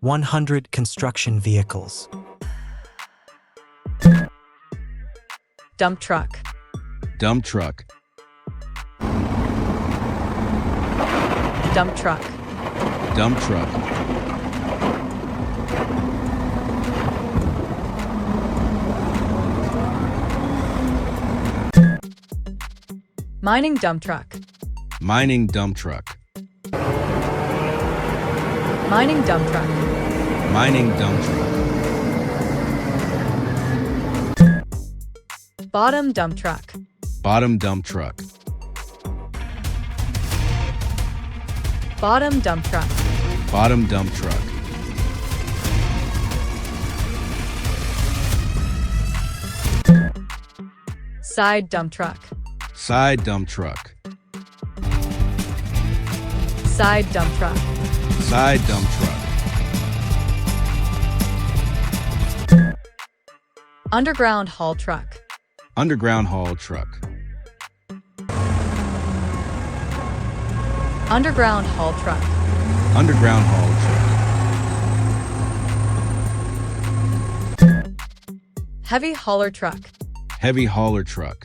100 construction vehicles. Dump truck. Dump truck. Dump truck. Dump truck. Mining dump truck. Mining dump truck. Mining dump truck. Mining dump truck. Bottom dump truck. Bottom dump truck. Bottom dump truck. Bottom dump truck. Side dump truck. Side dump truck. Side dump truck. Side dump truck. Underground haul truck. Underground haul truck. Underground haul truck. Underground haul truck. Heavy hauler truck. Heavy hauler truck.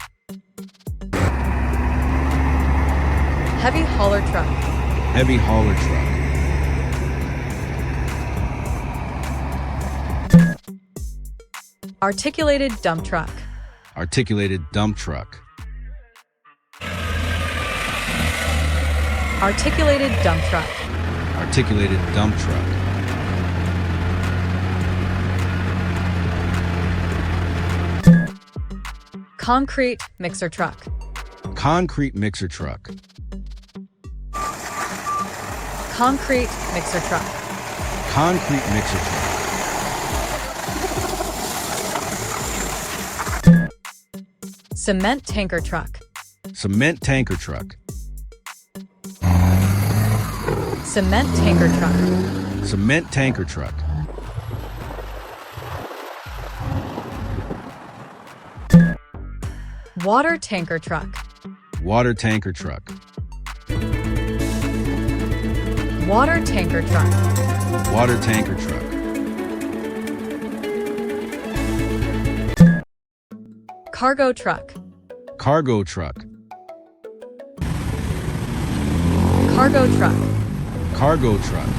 Heavy hauler truck. Heavy hauler truck. Articulated dump truck. Articulated dump truck. Articulated dump truck. Articulated dump truck. Concrete mixer truck. Concrete mixer truck. Concrete mixer truck. Concrete mixer truck. Cement tanker truck. Cement tanker truck. Cement tanker truck. Cement tanker truck. Water tanker truck. Water tanker truck. Water tanker truck. Water tanker truck. Cargo truck. Cargo truck. Cargo truck. Cargo truck.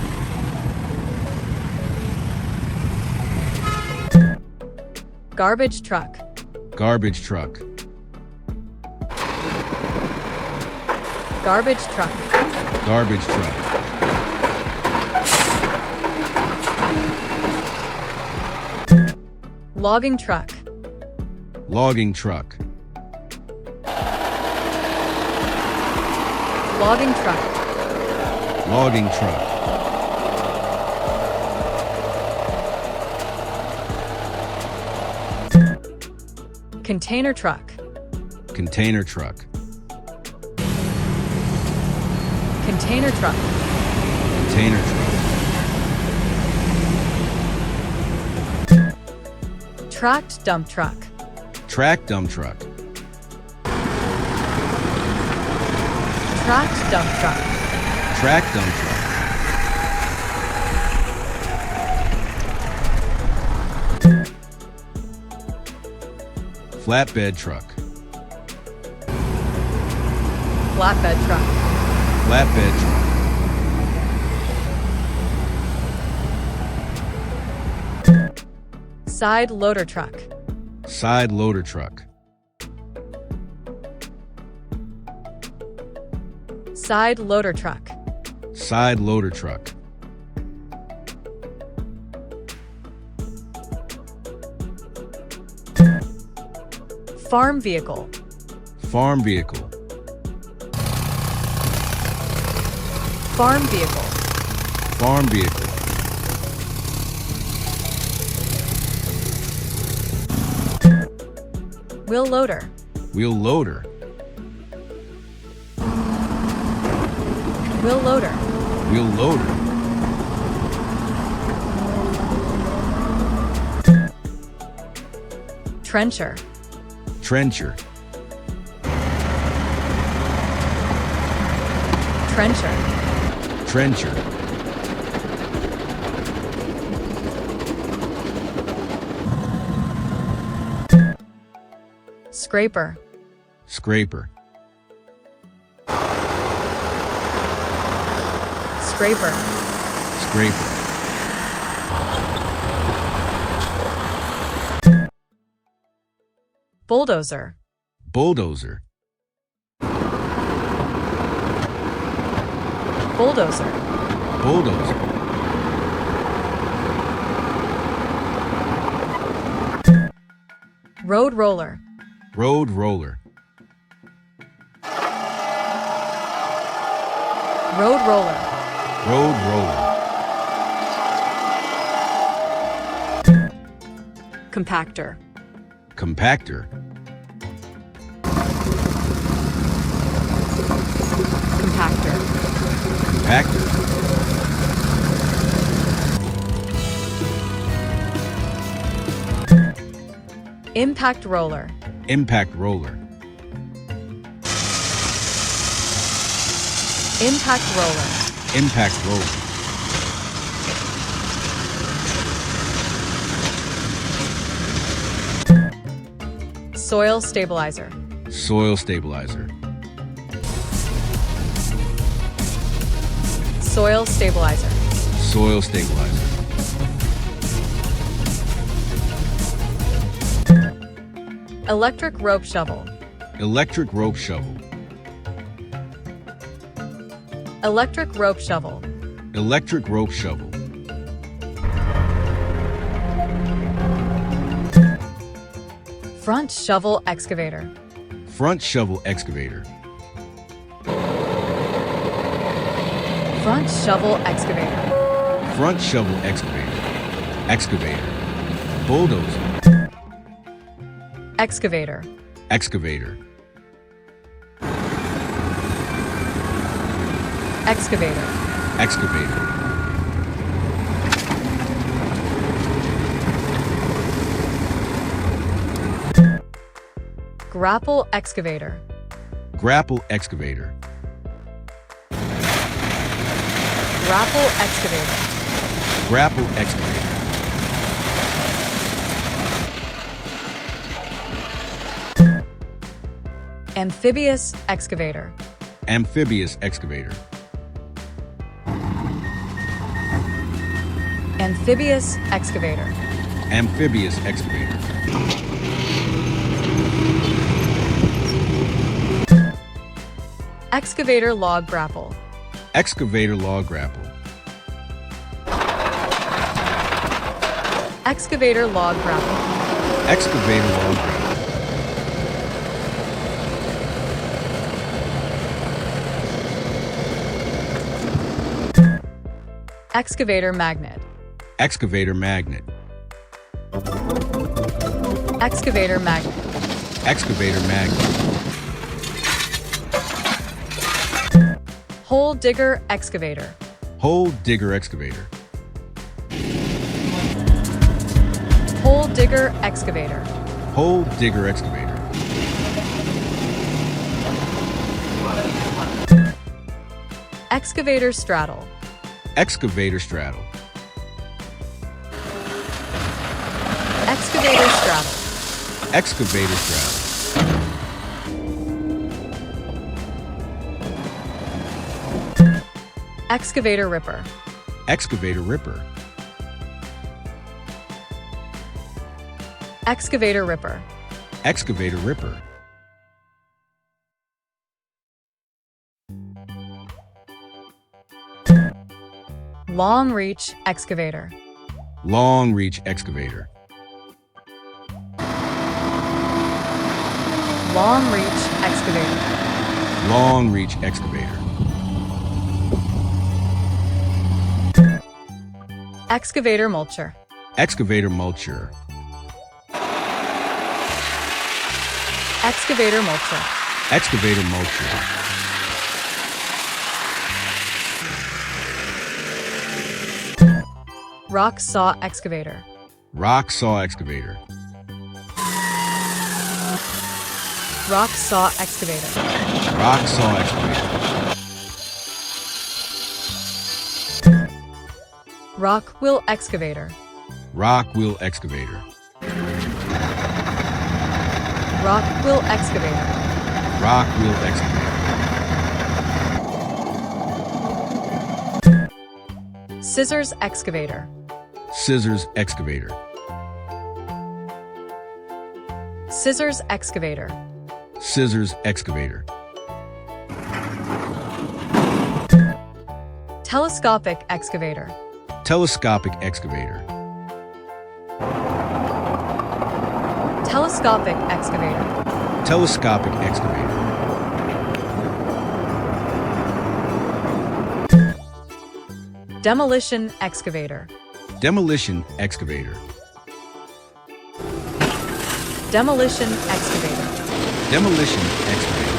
Garbage truck. Garbage truck. Garbage truck. Garbage truck. Logging truck. Logging truck. Logging truck. Logging truck. Container truck. Container truck. Container truck. Container truck. Tracked dump truck. Track dump truck. Tracked dump truck. Track dump truck. Flatbed truck. Flatbed truck. Flatbed truck. Side loader truck. Side loader truck. Side loader truck. Side loader truck. Farm vehicle. Farm vehicle. Farm vehicle. Farm vehicle. Wheel loader. Wheel loader. Wheel loader. Wheel loader. Trencher. Trencher. Trencher. Trencher. Scraper. Scraper. Scraper. Scraper. Bulldozer. Bulldozer. Bulldozer. Bulldozer. Road roller. Road roller. Road roller. Road roller. Compactor. Compactor. Compactor. Compactor. Impact roller. Impact roller. Impact roller. Impact roller. Soil stabilizer. Soil stabilizer. Soil stabilizer. Soil stabilizer. Electric rope shovel. Electric rope shovel. Electric rope shovel. Electric rope shovel. Front shovel excavator. Front shovel excavator. Front shovel excavator. Front shovel excavator. Excavator. Bulldozer. Excavator. Excavator. Excavator. Excavator. Grapple excavator. Grapple excavator. Grapple excavator. Grapple excavator. Amphibious excavator. Amphibious excavator. Amphibious excavator. Amphibious excavator. Excavator log grapple. Excavator log grapple. Excavator log grapple. Excavator log grapple. Excavator magnet. Excavator magnet. Excavator magnet. Excavator magnet. Hole digger excavator. Hole digger excavator. Hole digger excavator. Hole digger excavator. Excavator straddle. Excavator straddle. Excavator straddle. Excavator straddle. Excavator ripper. Excavator ripper. Excavator ripper. Excavator ripper. Long reach excavator. Long reach excavator. Long reach excavator. Long reach excavator. Excavator mulcher. Excavator mulcher. Excavator mulcher. Excavator mulcher. Rock saw excavator. Rock saw excavator. Rock saw excavator. Rock saw excavator. Rock wheel excavator. Rock wheel excavator. Rock wheel excavator. Rock wheel excavator. Scissors excavator. Scissors excavator. Scissors excavator. Scissors excavator. Telescopic excavator. Telescopic excavator. Telescopic excavator. Telescopic excavator. Demolition excavator. Demolition excavator. Demolition excavator. Demolition excavator.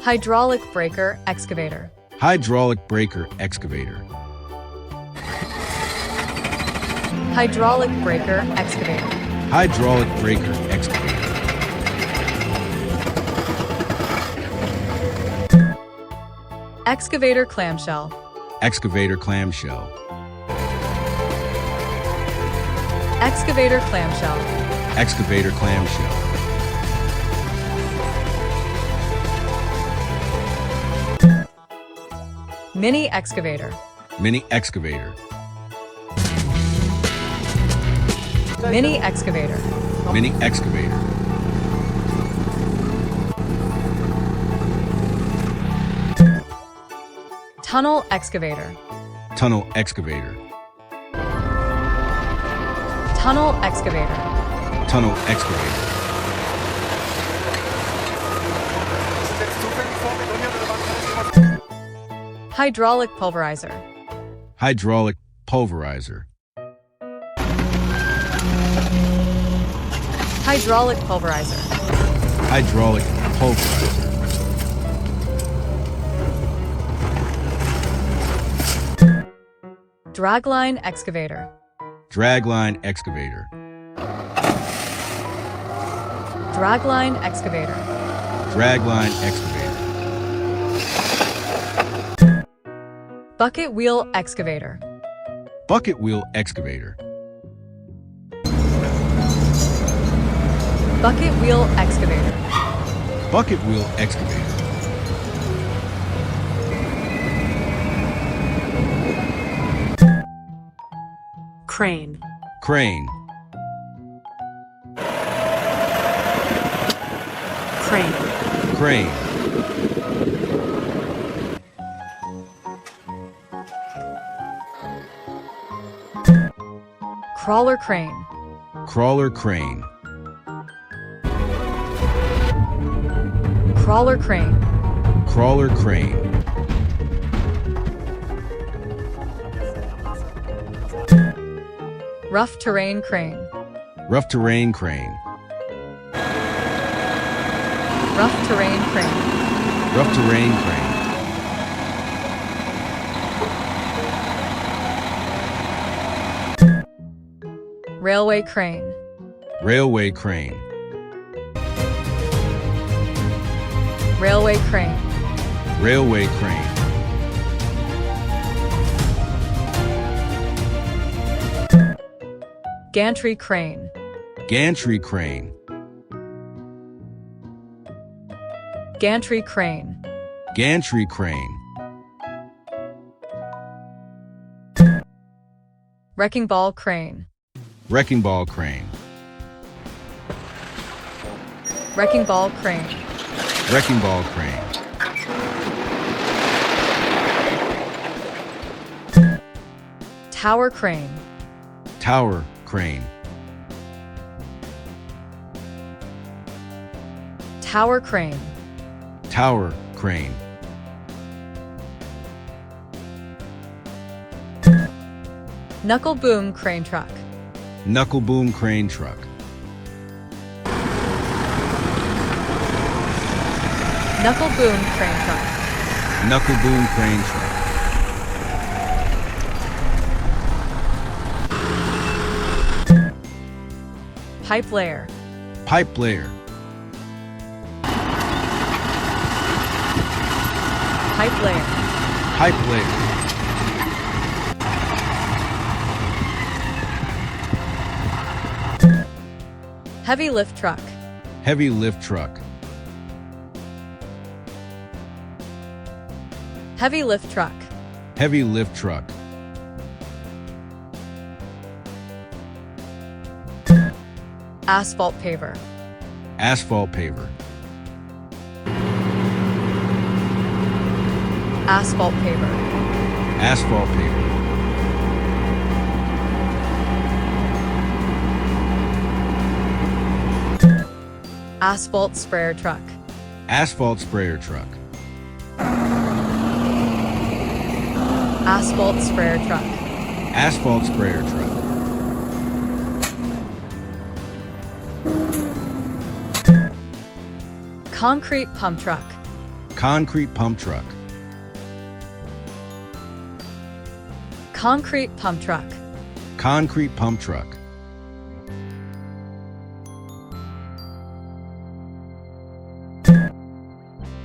Hydraulic breaker excavator. Hydraulic breaker excavator. Hydraulic breaker excavator. Hydraulic breaker excavator. Excavator clamshell. Excavator clamshell. Excavator clamshell. Excavator clamshell. Mini excavator. Mini excavator. Mini excavator. Mini excavator. Tunnel excavator. Tunnel excavator. Tunnel excavator. Tunnel excavator. Hydraulic pulverizer. Hydraulic pulverizer. Hydraulic pulverizer. Hydraulic pulverizer. Dragline excavator. Dragline excavator. Dragline excavator. Dragline excavator. Bucket wheel excavator. Bucket wheel excavator. Bucket wheel excavator. Bucket wheel excavator. Crane. Crane. Crane. Crane. Crawler crane. Crawler crane. Crawler crane. Crawler crane. Rough terrain crane. Rough terrain crane. Rough terrain crane. Rough terrain crane. Railway crane. Railway crane. Railway crane. Railway crane. Gantry crane. Gantry crane. Gantry crane. Gantry crane. Wrecking ball crane. Wrecking ball crane. Wrecking ball crane. Wrecking ball crane. Tower crane. Tower crane. Tower crane. Tower crane. Knuckle boom crane truck. Knuckle boom crane truck. Knuckle boom crane truck. Knuckle boom crane truck. Pipe layer. Pipe layer. Pipe layer. Pipe layer. Heavy lift truck. Heavy lift truck. Heavy lift truck. Heavy lift truck. Asphalt paver. Asphalt paver. Asphalt paver. Asphalt paver. Asphalt sprayer truck. Asphalt sprayer truck. Asphalt sprayer truck. Asphalt sprayer truck. Concrete pump truck. Concrete pump truck. Concrete pump truck. Concrete pump truck.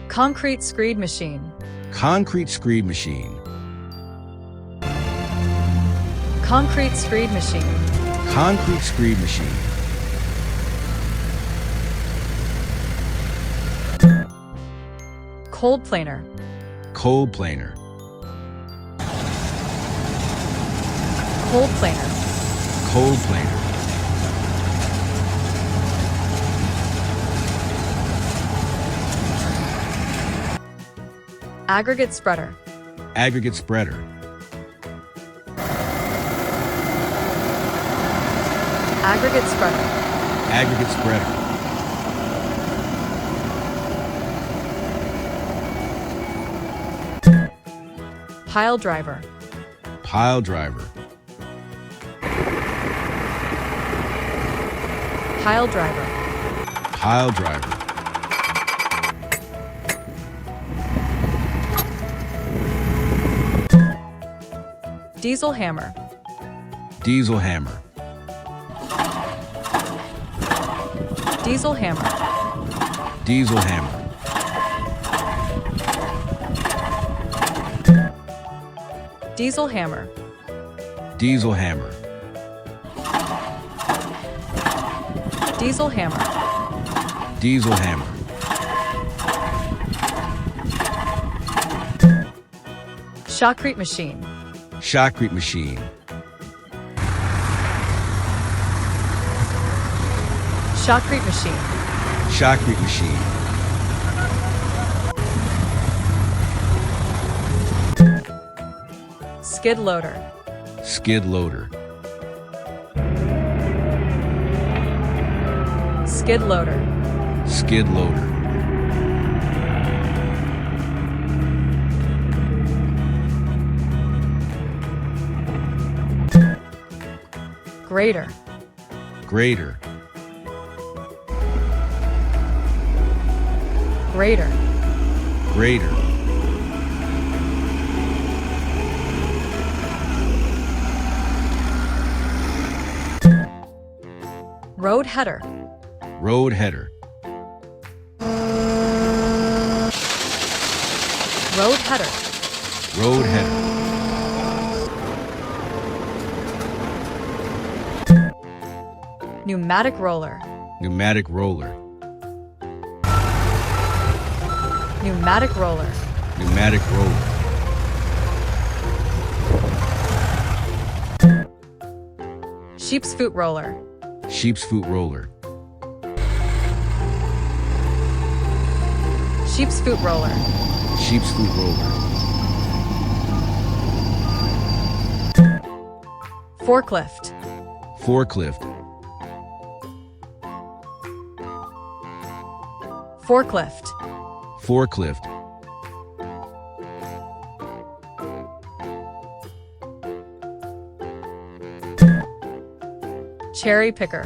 Concrete screed machine. Concrete screed machine. Concrete screed machine. Concrete screed machine. Cold planer. Cold planer. Cold planer. Cold planer. Aggregate spreader. Aggregate spreader. Aggregate spreader. Aggregate spreader. Pile driver. Pile driver. Pile driver. Pile driver. Diesel hammer. Diesel hammer. Diesel hammer. Diesel hammer. Diesel hammer. Diesel hammer. Diesel hammer. Diesel hammer. Shotcrete machine. Shotcrete machine. Shotcrete machine. Shotcrete machine. Skid loader. Skid loader. Skid loader. Skid loader. Grader. Grader. Grader. Grader. Road header. Road header. Road header. Road header. Pneumatic roller. Pneumatic roller. Pneumatic roller. Pneumatic roller. Sheep's foot roller. Sheep's foot roller. Sheep's foot roller. Sheep's foot roller. Forklift. Forklift. Forklift. Forklift. Cherry picker.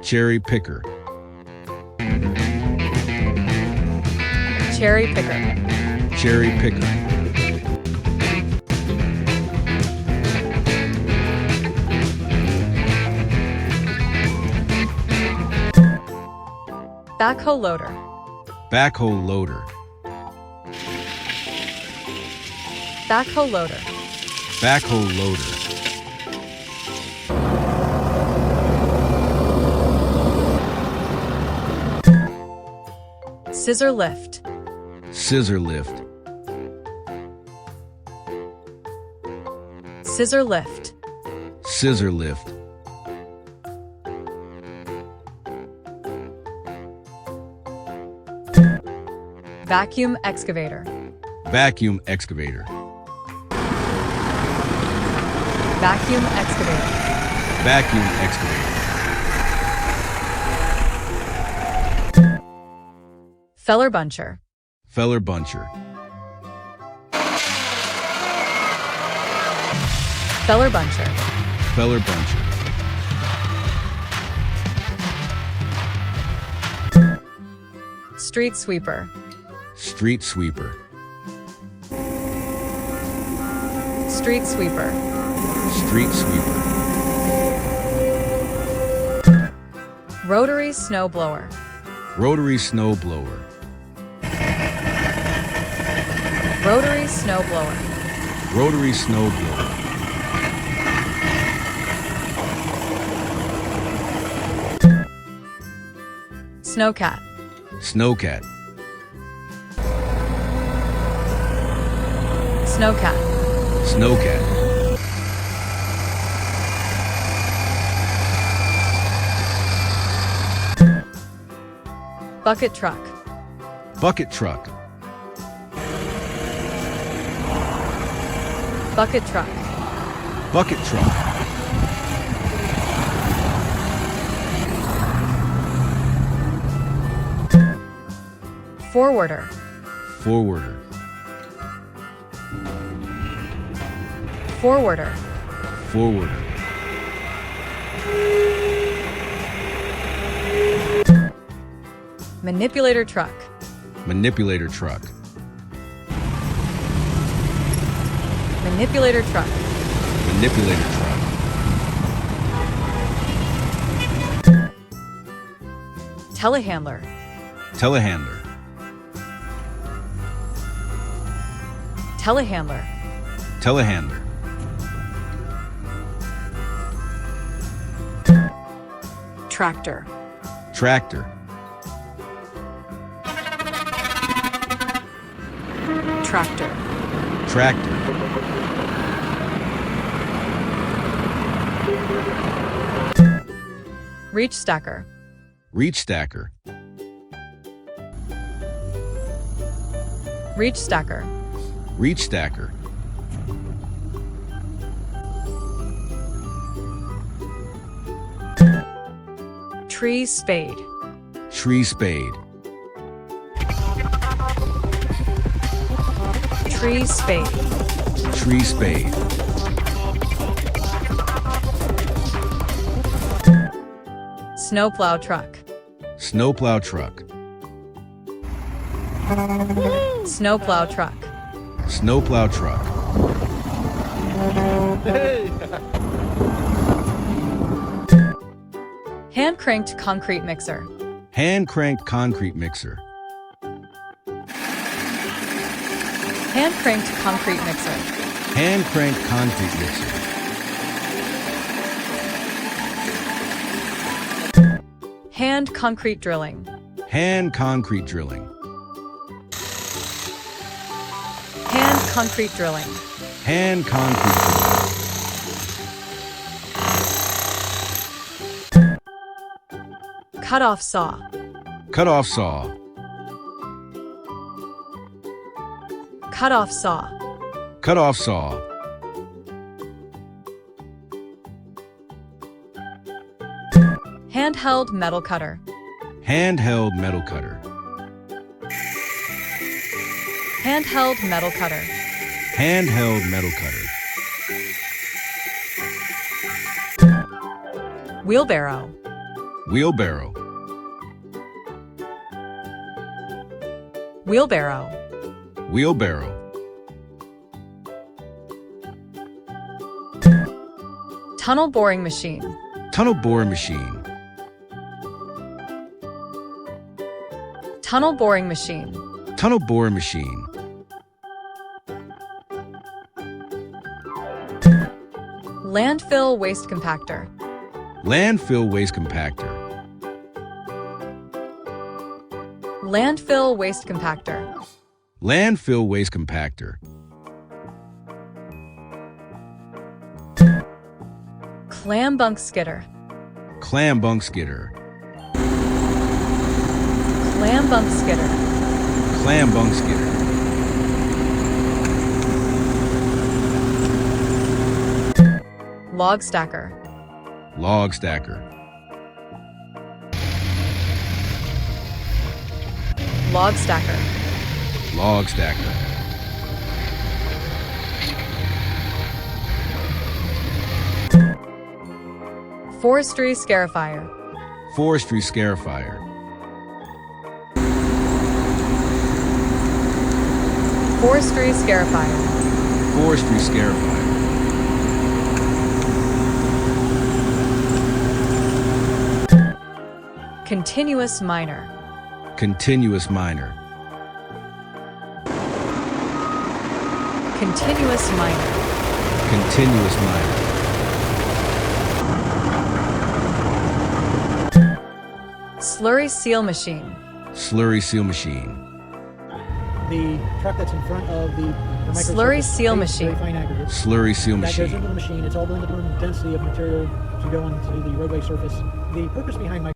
Cherry picker. Cherry picker. Cherry picker. Backhoe loader. Backhoe loader. Backhoe loader. Backhoe loader. Scissor lift. Scissor lift. Scissor lift. Scissor lift. Vacuum excavator. Vacuum excavator. Vacuum excavator. Vacuum excavator. Feller buncher. Feller buncher. Feller buncher. Feller buncher. Street sweeper. Street sweeper. Street sweeper. Street sweeper. Rotary snow blower. Rotary snow blower. Rotary snow blower. Rotary snow blower. Snowcat. Snowcat. Snowcat. Snowcat. Bucket truck. Bucket truck. Bucket truck. Bucket truck. Forwarder. Forwarder. Forwarder. Forwarder. Manipulator truck. Manipulator truck. Manipulator truck. Manipulator truck. Telehandler. Telehandler. Telehandler. Telehandler. Tractor. Tractor. Tractor. Tractor. Reach stacker. Reach stacker. Reach stacker. Reach stacker. Tree spade. Tree spade. Tree spade. Tree spade. Snowplow truck. Snowplow truck. Snowplow truck. Snowplow truck. Hand cranked concrete mixer. Hand cranked concrete mixer. Hand cranked concrete mixer. Hand cranked concrete mixer. Hand concrete drilling. Hand concrete drilling. Hand concrete drilling. Hand concrete drilling. Cut-off saw. Cut-off saw. Cut-off saw. Cut-off saw. Handheld metal cutter. Handheld metal cutter. Handheld metal cutter. Handheld metal cutter. Wheelbarrow. Wheelbarrow. Wheelbarrow. Wheelbarrow. Tunnel boring machine. Tunnel boring machine. Tunnel boring machine. Tunnel boring machine. Landfill waste compactor. Landfill waste compactor. Landfill waste compactor. Clam bunk skidder. Clam bunk skidder. Clam bunk skidder. Clam bunk skidder. Log stacker. Log stacker. Log stacker. Log stacker. Forestry scarifier. Forestry scarifier. Forestry scarifier. Forestry scarifier. Continuous miner. Continuous miner. Continuous miner. Continuous miner. Slurry seal machine. Slurry seal machine. The truck that's in front of the Slurry seal machine. Very fine aggregate. Slurry seal That goes machine. into the machine. It's all blended in density of material to go onto the roadway surface. The purpose behind my